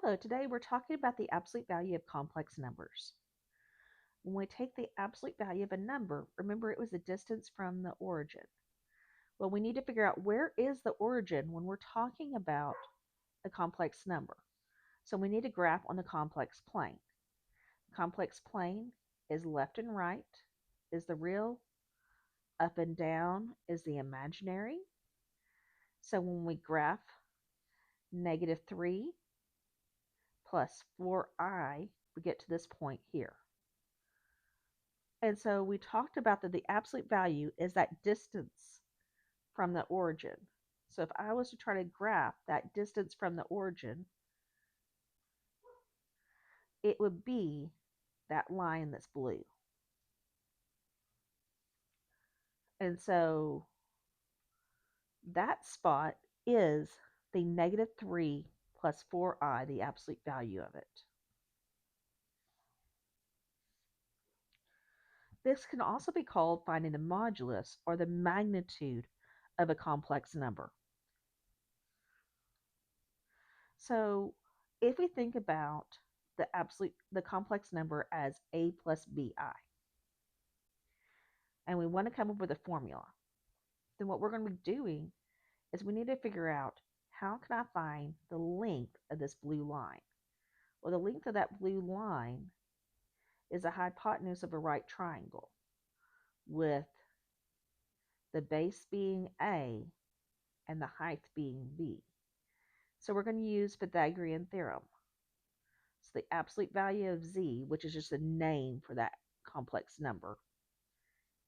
Hello, today we're talking about the absolute value of complex numbers. When we take the absolute value of a number, remember it was the distance from the origin. Well, we need to figure out where is the origin when we're talking about a complex number. So we need a graph on the complex plane. The complex plane is left and right, is the real, up and down is the imaginary. So when we graph -3 plus 4i, we get to this point here. And so we talked about that the absolute value is that distance from the origin. So if I was to try to graph that distance from the origin, it would be that line that's blue. And so that spot is the -3 plus 4i, the absolute value of it. This can also be called finding the modulus or the magnitude of a complex number. So if we think about the complex number as a plus bi, and we want to come up with a formula, then what we're going to be doing is we need to figure out how can I find the length of this blue line. Well, the length of that blue line is the hypotenuse of a right triangle, with the base being a and the height being b. So we're going to use Pythagorean theorem. So the absolute value of z, which is just a name for that complex number,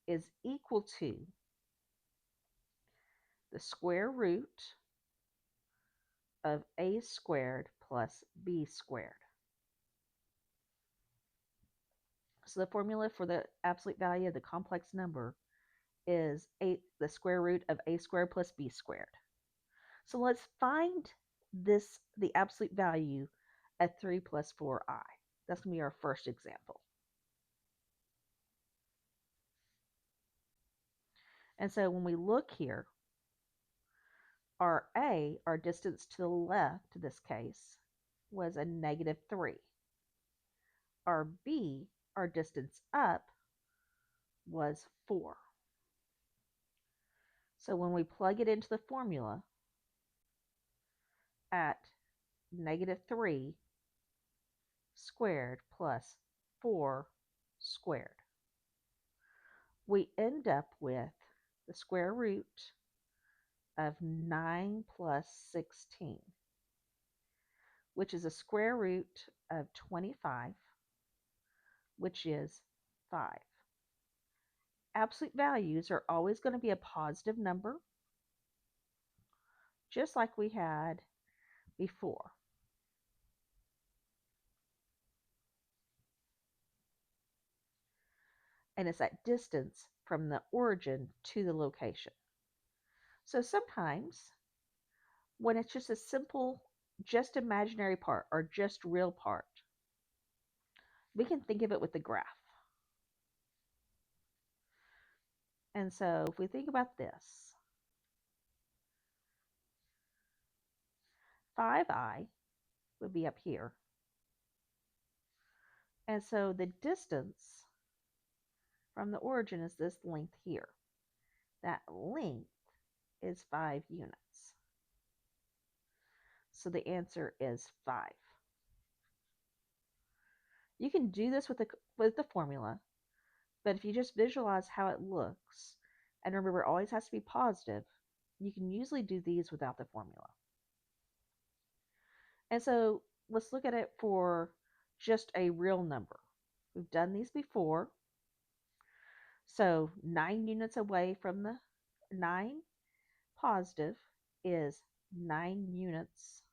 is equal to the square root of a squared plus b squared. So the formula for the absolute value of the complex number is the square root of a squared plus b squared. So let's find the absolute value at 3 plus 4i. That's going to be our first example. And so when we look here, our a, our distance to the left in this case, was a -3. Our b, our distance up, was 4. So when we plug it into the formula at -3 squared plus 4 squared, we end up with the square root of 9 plus 16, which is a square root of 25, which is 5. Absolute values are always going to be a positive number, just like we had before. And it's that distance from the origin to the location. So sometimes when it's just a simple, just imaginary part or just real part, we can think of it with the graph. And so if we think about this, 5i would be up here. And so the distance from the origin is this length here. That length is 5 units. So the answer is 5. You can do this with the formula, but if you just visualize how it looks, and remember it always has to be positive, you can usually do these without the formula. And so let's look at it for just a real number. We've done these before. So 9 units away from the 9 positive is 9 units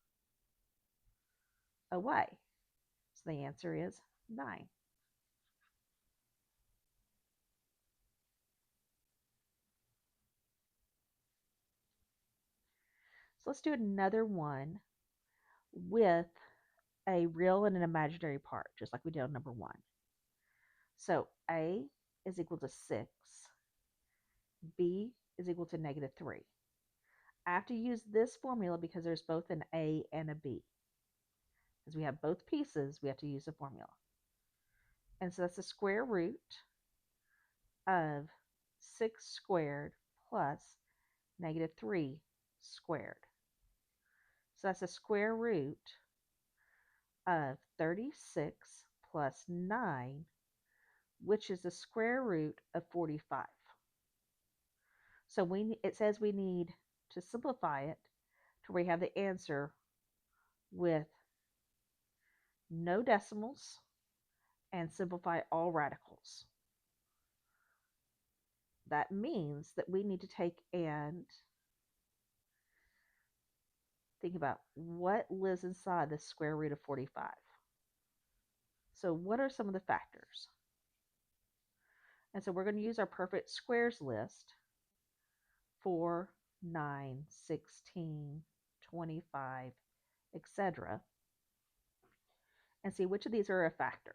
away. So the answer is 9. So let's do another one with a real and an imaginary part, just like we did on number 1. So a is equal to 6, b is equal to -3. I have to use this formula because there's both an a and a b. Because we have both pieces, we have to use the formula. And so that's the square root of 6 squared plus negative 3 squared. So that's the square root of 36 plus 9, which is the square root of 45. So it says we need to simplify it to where we have the answer with no decimals and simplify all radicals. That means that we need to take and think about what lives inside the square root of 45. So what are some of the factors? And so we're going to use our perfect squares list: 4, 9, 16, 25, etc. and see which of these are a factor.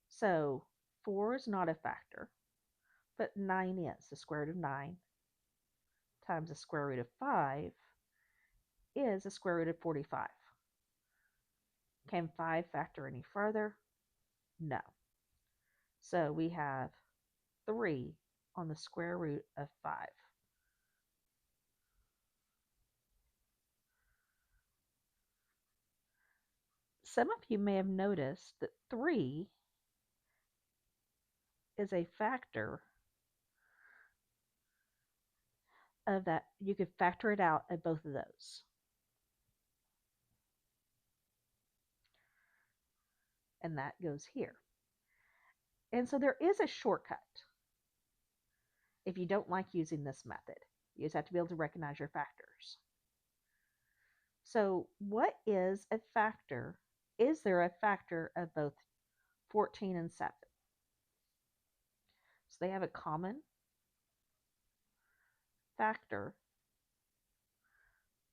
So 4 is not a factor, but 9 is. The square root of 9 times the square root of 5 is the square root of 45. Can 5 factor any further? No. So we have 3 on the square root of 5. Some of you may have noticed that 3 is a factor of that. You could factor it out at both of those. And that goes here. And so there is a shortcut if you don't like using this method. You just have to be able to recognize your factors. So what is a factor? Is there a factor of both 14 and 7? So they have a common factor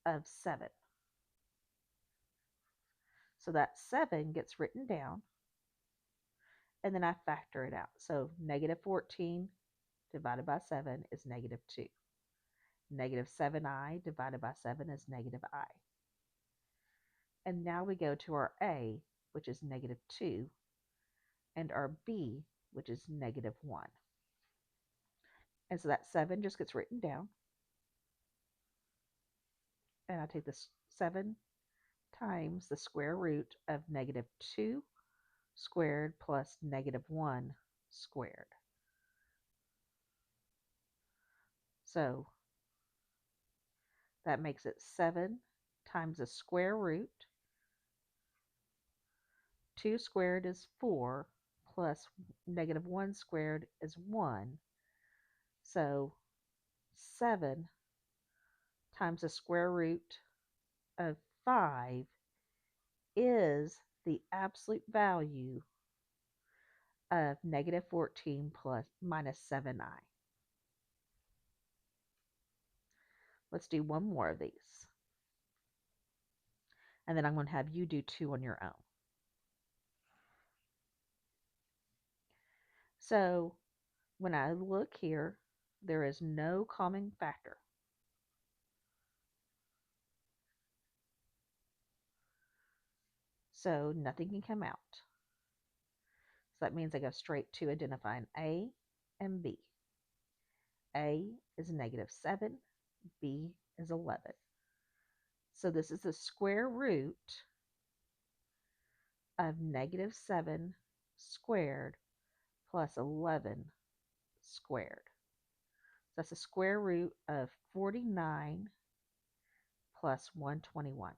of 7. So that 7 gets written down, and then I factor it out. So negative 14 divided by 7 is negative 2. Negative 7i divided by 7 is negative I. And now we go to our A, which is negative 2, and our B, which is negative 1. And so that 7 just gets written down. And I take this 7 times the square root of negative 2 squared plus negative 1 squared. So that makes it 7 times the square root. 2 squared is 4 plus negative 1 squared is 1. So 7 times the square root of 5 is the absolute value of negative 14 plus minus 7i. Let's do one more of these. And then I'm going to have you do 2 on your own. So when I look here, there is no common factor. So nothing can come out. So that means I go straight to identifying A and B. A is negative 7, B is 11. So this is the square root of negative 7 squared plus 11 squared. So that's the square root of 49 plus 121.